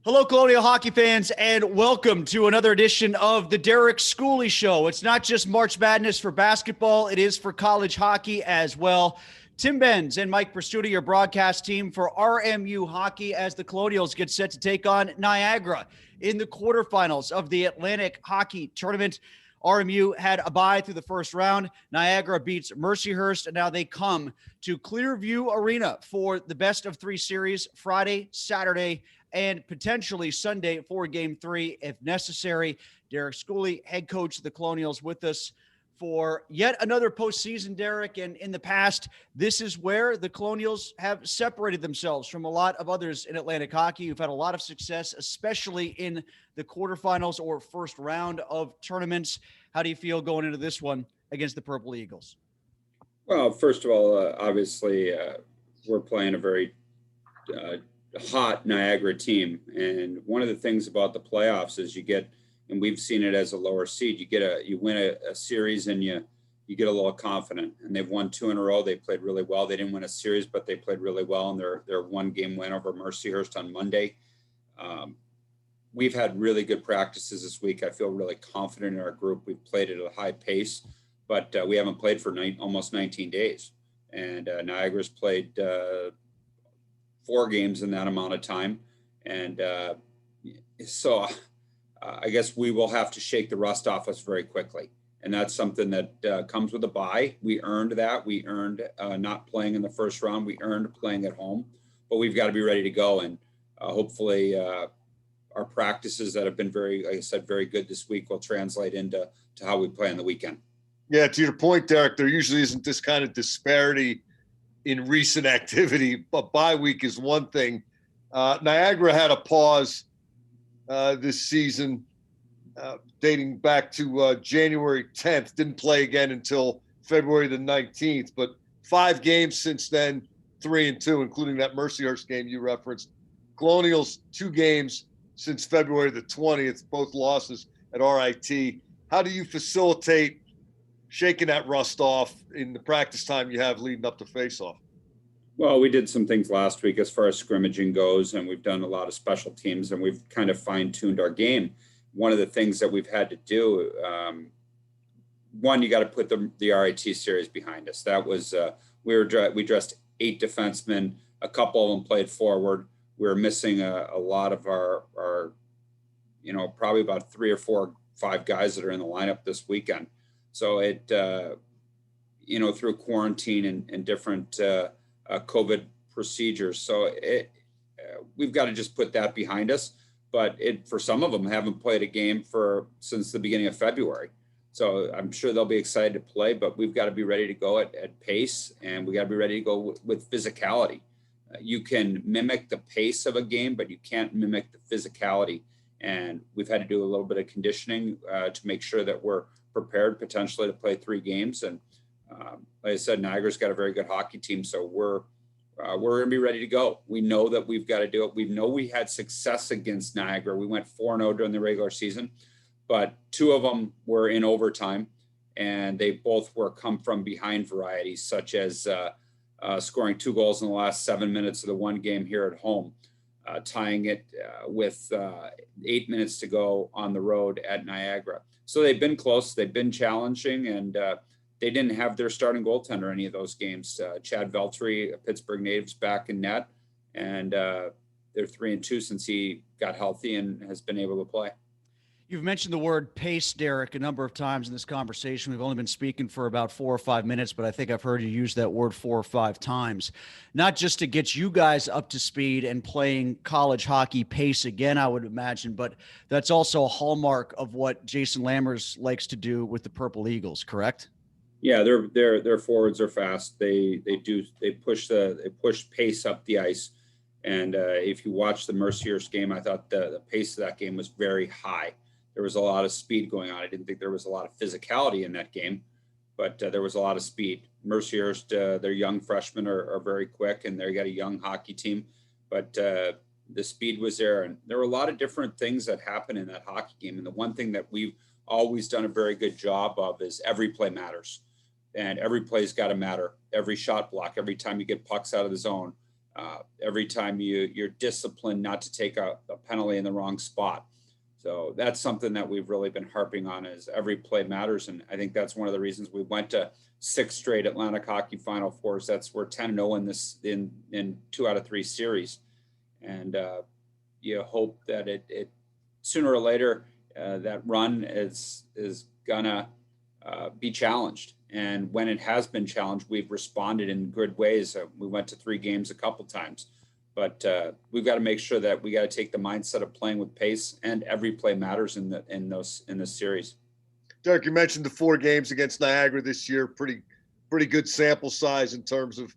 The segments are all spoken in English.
Hello, Colonial hockey fans, and welcome to another edition of the Derek Schooley Show. It's not just March Madness for basketball, it is for college hockey as well. Tim Benz and Mike Prestuti, your broadcast team for RMU Hockey, as the Colonials get set to take on Niagara in the quarterfinals of the Atlantic Hockey Tournament. RMU had a bye through the first round. Niagara beats Mercyhurst, and now they come to Clearview Arena for the best of three series Friday, Saturday, and potentially Sunday for Game 3 if necessary. Derek Schooley, head coach of the Colonials, with us for yet another postseason, Derek. And in the past, this is where the Colonials have separated themselves from a lot of others in Atlantic hockey who've had a lot of success, especially in the quarterfinals or first round of tournaments. How do you feel going into this one against the Purple Eagles? Well, first of all, obviously, we're playing a very hot Niagara team. And one of the things about the playoffs is you get, and we've seen it as a lower seed, you win a series and you get a little confident. And they've won two in a row. They played really well. They didn't win a series, but they played really well. And their one-game win over Mercyhurst on Monday. We've had really good practices this week. I feel really confident in our group. We've played at a high pace, but we haven't played for almost 19 days. And Niagara's played 4 games in that amount of time. And so I guess we will have to shake the rust off us very quickly. And that's something that comes with a bye. We earned that. We earned not playing in the first round. We earned playing at home, but we've got to be ready to go. And hopefully our practices that have been very, like I said, very good this week will translate into how we play on the weekend. Yeah, to your point, Derek, there usually isn't this kind of disparity in recent activity, but bye week is one thing. Niagara had a pause this season dating back to January 10th, didn't play again until February the 19th, but 5 games since then, 3-2, including that Mercyhurst game you referenced. Colonials, 2 games since February the 20th, both losses at RIT. How do you facilitate shaking that rust off in the practice time you have leading up to face-off? Well, we did some things last week as far as scrimmaging goes, and we've done a lot of special teams, and we've kind of fine-tuned our game. One of the things that we've had to do, one, you got to put the RIT series behind us. That was we dressed 8 defensemen. A couple of them played forward. We were missing a lot of our probably about 3 or 4, 5 guys that are in the lineup this weekend. So it, through quarantine and different COVID procedures. So we've got to just put that behind us. But for some of them haven't played a game since the beginning of February. So I'm sure they'll be excited to play, but we've got to be ready to go at pace, and we got to be ready to go with physicality. You can mimic the pace of a game, but you can't mimic the physicality. And we've had to do a little bit of conditioning to make sure that we're prepared potentially to play 3 games. And like I said, Niagara's got a very good hockey team, so we're going to be ready to go. We know that we've got to do it. We know we had success against Niagara. We went 4-0 during the regular season, but 2 of them were in overtime, and they both were come from behind varieties, such as scoring 2 goals in the last 7 minutes of the one game here at home, tying it with 8 minutes to go on the road at Niagara. So they've been close, they've been challenging, and they didn't have their starting goaltender any of those games. Chad Veltri, a Pittsburgh native's back in net, and they're 3-2 since he got healthy and has been able to play. You've mentioned the word pace, Derek, a number of times in this conversation. We've only been speaking for about 4 or 5 minutes, but I think I've heard you use that word 4 or 5 times. Not just to get you guys up to speed and playing college hockey pace again, I would imagine, but that's also a hallmark of what Jason Lammers likes to do with the Purple Eagles, correct? Yeah, their forwards are fast. They push pace up the ice. And if you watch the Mercyhurst game, I thought the pace of that game was very high. There was a lot of speed going on. I didn't think there was a lot of physicality in that game, but there was a lot of speed. Mercyhurst, their young freshmen are very quick, and they got a young hockey team, but the speed was there. And there were a lot of different things that happened in that hockey game. And the one thing that we've always done a very good job of is every play matters. And every play's got to matter. Every shot block, every time you get pucks out of the zone, every time you're disciplined not to take a penalty in the wrong spot. So that's something that we've really been harping on, is every play matters. And I think that's one of the reasons we went to 6 straight Atlantic Hockey Final Fours. We're 10-0 in 2 out of 3 series. And you hope that it sooner or later, that run is gonna be challenged. And when it has been challenged, we've responded in good ways. We went to 3 games a couple times, but we've got to make sure that we got to take the mindset of playing with pace, and every play matters in this series. Derek, you mentioned the 4 games against Niagara this year. Pretty good sample size in terms of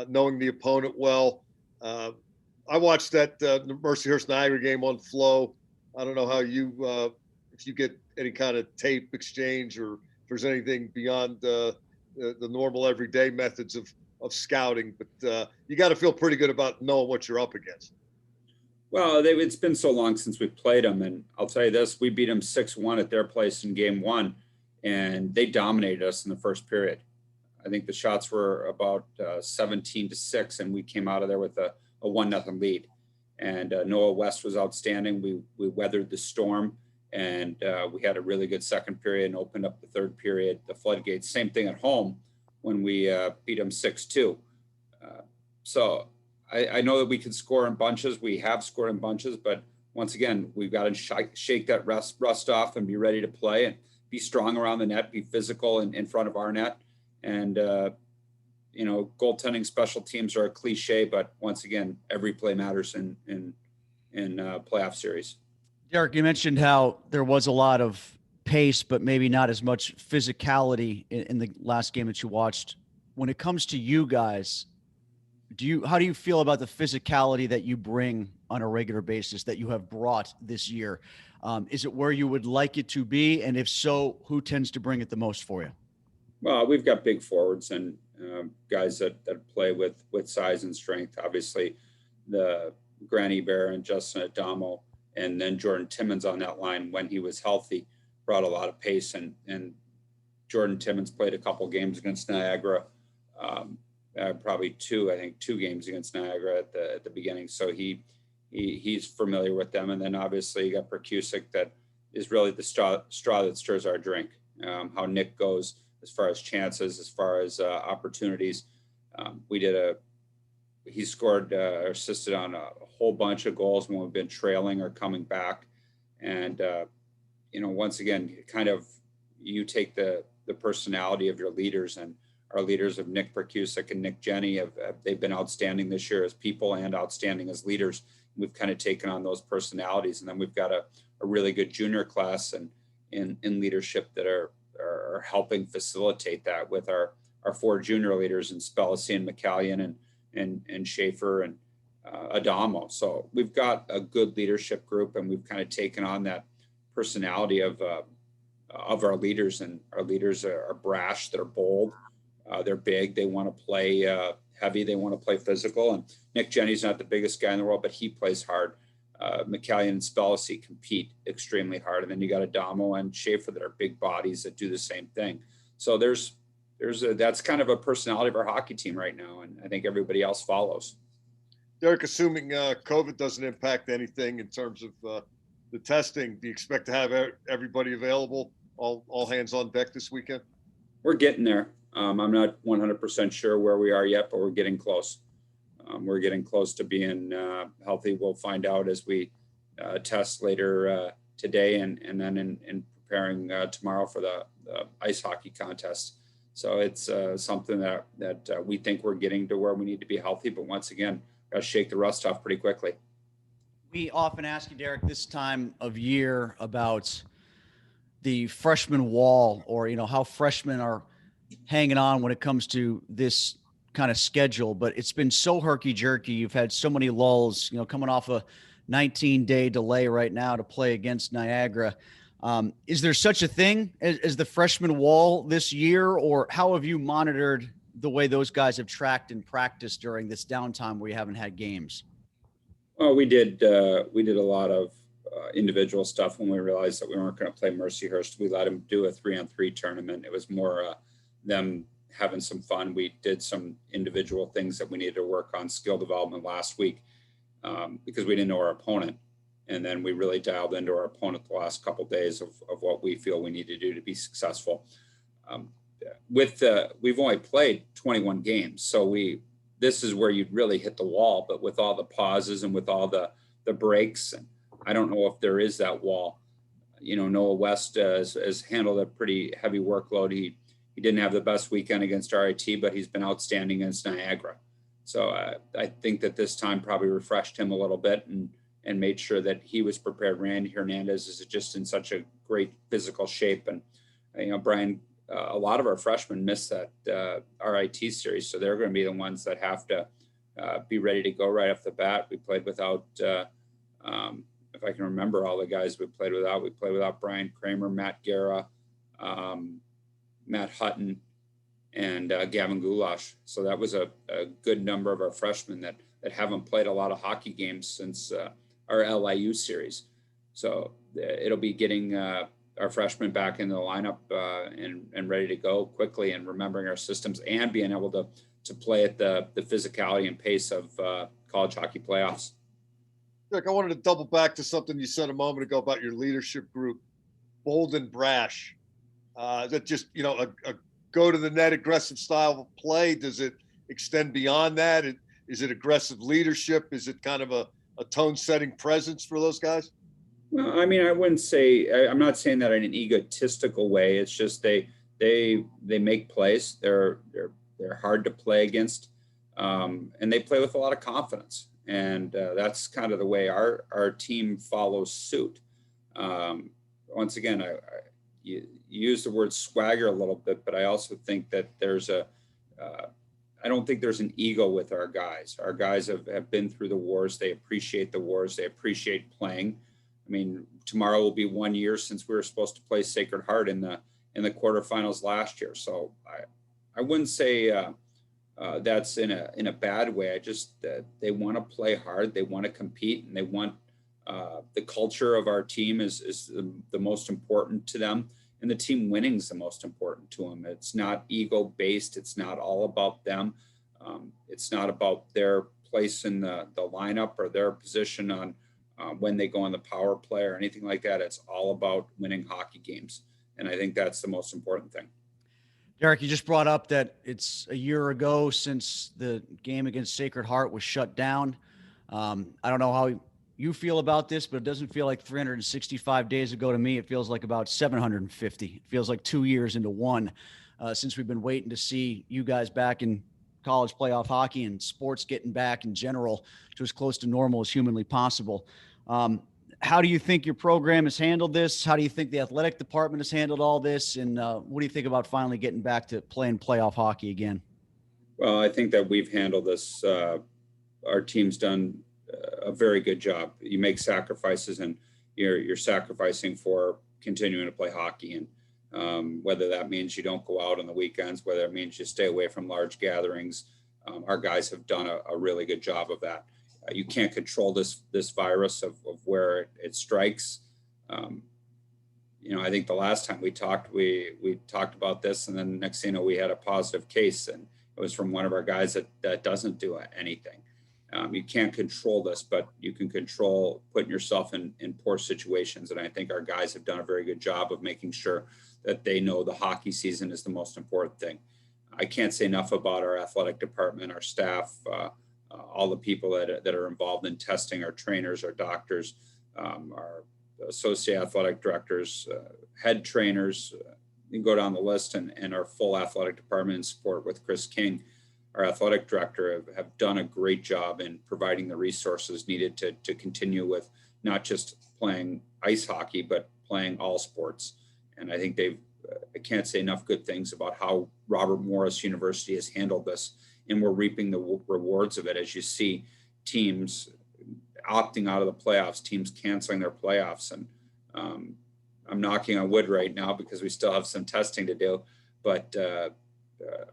knowing the opponent well. I watched that Mercyhurst Niagara game on Flow. I don't know how you if you get any kind of tape exchange, or if there's anything beyond the normal everyday methods of scouting, but you got to feel pretty good about knowing what you're up against. Well, it's been so long since we played them, and I'll tell you this: we beat them 6-1 at their place in Game 1, and they dominated us in the first period. I think the shots were about 17-6, and we came out of there with a 1-0 lead. And Noah West was outstanding. We weathered the storm, and we had a really good second period and opened up the third period, the floodgates. Same thing at home when we beat them 6-2. So I know that we can score in bunches. We have scored in bunches, but once again, we've got to shake that rust off and be ready to play and be strong around the net, be physical in front of our net. And, goaltending, special teams are a cliche, but once again, every play matters in playoff series. Derek, you mentioned how there was a lot of pace, but maybe not as much physicality in the last game that you watched. When it comes to you guys, how do you feel about the physicality that you bring on a regular basis, that you have brought this year? Is it where you would like it to be? And if so, who tends to bring it the most for you? Well, we've got big forwards and guys that play with size and strength. Obviously, the Granny Bear and Justin Adamo, and then Jordan Timmons on that line when he was healthy brought a lot of pace. And Jordan Timmons played a couple games against Niagara, probably 2 games against Niagara at the beginning. So he's familiar with them. And then obviously you got Perkusic, that is really the straw that stirs our drink. How Nick goes as far as chances, as far as opportunities. He scored or assisted on a whole bunch of goals when we've been trailing or coming back. And, once again, kind of you take the personality of your leaders, and our leaders of Nick Perkusic and Nick Jenny they've been outstanding this year as people and outstanding as leaders. We've kind of taken on those personalities. And then we've got a really good junior class and in leadership that are helping facilitate that with our 4 junior leaders in Spellacy and McCallion and Schaefer and Adamo. So we've got a good leadership group, and we've kind of taken on that personality of our leaders. And our leaders are brash, they're bold, they're big, they want to play heavy, they want to play physical. And Nick Jenny's not the biggest guy in the world, but he plays hard. McCallion and Spellacy compete extremely hard. And then you got Adamo and Schaefer that are big bodies that do the same thing. So that's kind of a personality of our hockey team right now. And I think everybody else follows. Derek, assuming COVID doesn't impact anything in terms of the testing, do you expect to have everybody available, all hands on deck this weekend? We're getting there. I'm not 100% sure where we are yet, but we're getting close. We're getting close to being healthy. We'll find out as we test later today and then in preparing tomorrow for the ice hockey contest. So it's something that we think we're getting to where we need to be healthy. But once again, got to shake the rust off pretty quickly. We often ask you, Derek, this time of year about the freshman wall, or, how freshmen are hanging on when it comes to this kind of schedule, but it's been so herky-jerky. You've had so many lulls, coming off a 19-day delay right now to play against Niagara. Is there such a thing as the freshman wall this year, or how have you monitored the way those guys have tracked and practiced during this downtime where you haven't had games? Well, we did a lot of individual stuff when we realized that we weren't going to play Mercyhurst. We let them do a 3-on-3 tournament. It was more them having some fun. We did some individual things that we needed to work on skill development last week because we didn't know our opponent. And then we really dialed into our opponent the last couple of days of what we feel we need to do to be successful. We've only played 21 games, so this is where you'd really hit the wall. But with all the pauses and with all the breaks, and I don't know if there is that wall. Noah West has handled a pretty heavy workload. He didn't have the best weekend against RIT, but he's been outstanding against Niagara. So I think that this time probably refreshed him a little bit and made sure that he was prepared. Randy Hernandez is just in such a great physical shape. And, Brian, a lot of our freshmen missed that RIT series. So they're going to be the ones that have to be ready to go right off the bat. We played without, if I can remember all the guys we played without Brian Kramer, Matt Guerra, Matt Hutton, and Gavin Goulash. So that was a good number of our freshmen that haven't played a lot of hockey games since our LIU series. So it'll be getting our freshmen back in the lineup and ready to go quickly, and remembering our systems and being able to play at the physicality and pace of college hockey playoffs. Rick, I wanted to double back to something you said a moment ago about your leadership group, bold and brash. That just, a go to the net aggressive style of play. Does it extend beyond that? Is it aggressive leadership? Is it kind of a tone setting presence for those guys? Well, I mean, I wouldn't say, I'm not saying that in an egotistical way. It's just they make plays. They're hard to play against, and they play with a lot of confidence. And that's kind of the way our team follows suit. Once again, you use the word swagger a little bit, but I also think that I don't think there's an ego with our guys. Our guys have been through the wars. They appreciate the wars. They appreciate playing. I mean, tomorrow will be 1 year since we were supposed to play Sacred Heart in the quarterfinals last year. So I wouldn't say that's in a bad way. I just they want to play hard. They want to compete, and they want the culture of our team is the most important to them, and the team winning is the most important to them. It's not ego based. It's not all about them. It's not about their place in the lineup or their position on when they go on the power play or anything like that. It's all about winning hockey games, and I think that's the most important thing. Derek, you just brought up that it's a year ago since the game against Sacred Heart was shut down. I don't know how you feel about this, but it doesn't feel like 365 days ago to me. It feels like about 750. It feels like 2 years into one since we've been waiting to see you guys back in college playoff hockey and sports getting back in general to as close to normal as humanly possible. How do you think your program has handled this? How do you think the athletic department has handled all this? And what do you think about finally getting back to playing playoff hockey again? Well, I think that we've handled this. Our team's done a very good job. You make sacrifices, and you're sacrificing for continuing to play hockey. And whether that means you don't go out on the weekends, whether it means you stay away from large gatherings, our guys have done a really good job of that. You can't control this virus of where it strikes. I think the last time we talked about this, and then next thing you know, we had a positive case, and it was from one of our guys that doesn't do anything. You can't control this, but you can control putting yourself in poor situations. And I think our guys have done a very good job of making sure that they know the hockey season is the most important thing. I can't say enough about our athletic department, our staff, all the people that are involved in testing, our trainers, our doctors, our associate athletic directors, head trainers. You can go down the list, and our full athletic department in support with Chris King, our athletic director, have done a great job in providing the resources needed to continue with not just playing ice hockey, but playing all sports. And I think I can't say enough good things about how Robert Morris University has handled this, and we're reaping the rewards of it as you see teams opting out of the playoffs, teams canceling their playoffs. And I'm knocking on wood right now because we still have some testing to do, but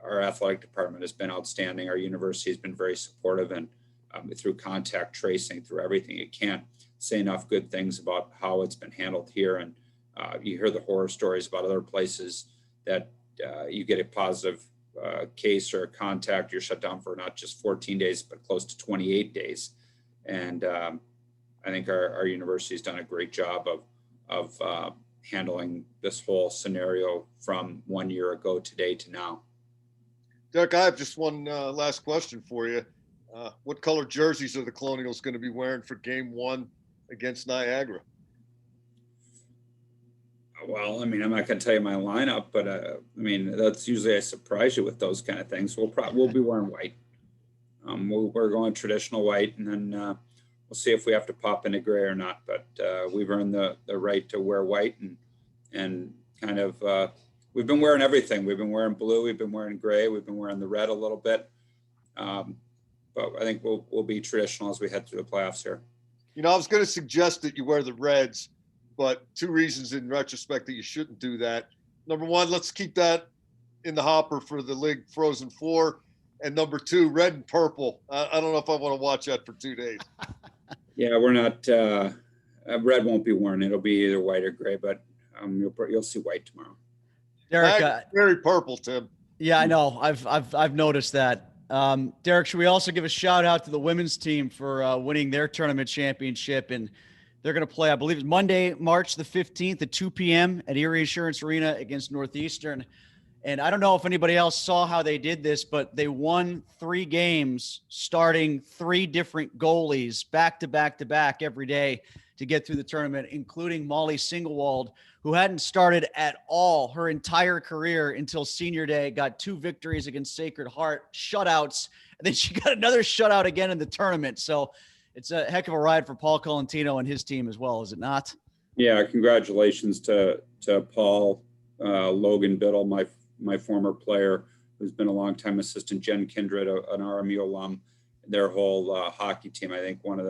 our athletic department has been outstanding. Our university has been very supportive, and through contact tracing, through everything. You can't say enough good things about how it's been handled here. And you hear the horror stories about other places that you get a positive case or contact, you're shut down for not just 14 days, but close to 28 days. And I think our university's done a great job of handling this whole scenario from 1 year ago today to now. Derek, I have just one last question for you. What color jerseys are the Colonials going to be wearing for Game 1 against Niagara? Well, I mean, I'm not going to tell you my lineup, but I mean, that's usually I surprise you with those kind of things. We'll be wearing white. We're going traditional white, and then we'll see if we have to pop into gray or not. But we've earned the right to wear white, and kind of we've been wearing everything. We've been wearing blue, we've been wearing gray, we've been wearing the red a little bit. But I think we'll be traditional as we head through the playoffs here. You know, I was going to suggest that you wear the Reds, but 2 reasons in retrospect that you shouldn't do that. Number 1, let's keep that in the hopper for the League Frozen Four. And number 2, red and purple. I don't know if I want to watch that for 2 days. Yeah, we're not. Red won't be worn. It'll be either white or gray, but you'll see white tomorrow. Derek, very purple, Tim. Yeah, I know. I've noticed that. Derek, should we also give a shout out to the women's team for winning their tournament championship? And they're going to play, I believe it's Monday, March the 15th at 2 p.m. at Erie Insurance Arena against Northeastern. And I don't know if anybody else saw how they did this, but they won 3 games starting 3 different goalies back to back to back every day to get through the tournament, including Molly Singlewald, who hadn't started at all her entire career until senior day, got 2 victories against Sacred Heart, shutouts, and then she got another shutout again in the tournament. So it's a heck of a ride for Paul Colantino and his team as well, is it not? Yeah, congratulations to Paul, Logan Biddle, my former player, who's been a longtime assistant, Jen Kindred, an RMU alum, their whole hockey team. I think one of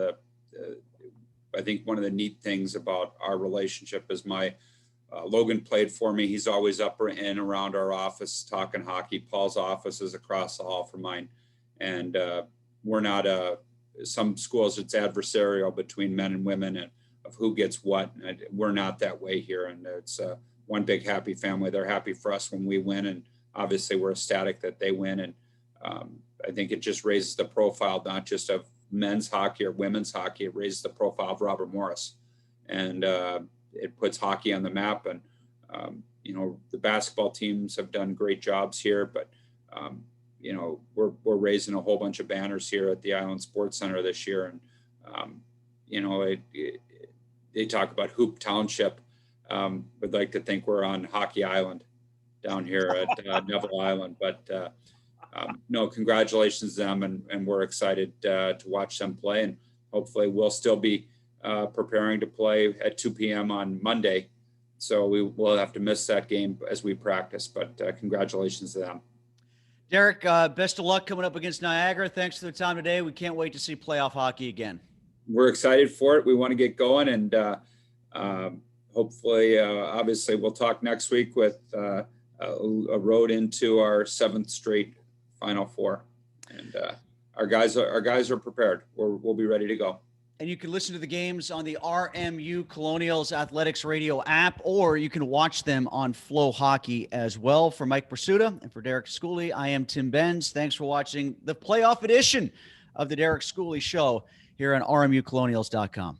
the neat things about our relationship is Logan played for me. He's always up and around our office talking hockey. Paul's office is across the hall from mine. And we're not some schools, it's adversarial between men and women and of who gets what. And we're not that way here. And it's one big happy family. They're happy for us when we win. And obviously we're ecstatic that they win. And I think it just raises the profile, not just of men's hockey or women's hockey. It raises the profile of Robert Morris. And it puts hockey on the map. And, the basketball teams have done great jobs here, but, we're raising a whole bunch of banners here at the Island Sports Center this year. And, they talk about Hoop Township. Would like to think we're on Hockey Island down here at Neville Island, but no, congratulations to them, and we're excited to watch them play, and hopefully we'll still be preparing to play at 2 p.m. on Monday, so we will have to miss that game as we practice, but congratulations to them. Derek, best of luck coming up against Niagara. Thanks for the time today. We can't wait to see playoff hockey again. We're excited for it. We want to get going, and hopefully, obviously, we'll talk next week with a road into our 7th straight Final Four, and our guys are prepared. We'll be ready to go. And you can listen to the games on the RMU Colonials Athletics Radio app, or you can watch them on Flow Hockey as well. For Mike Pursuta and for Derek Schooley, I am Tim Benz. Thanks for watching the playoff edition of the Derek Schooley Show here on RMUColonials.com.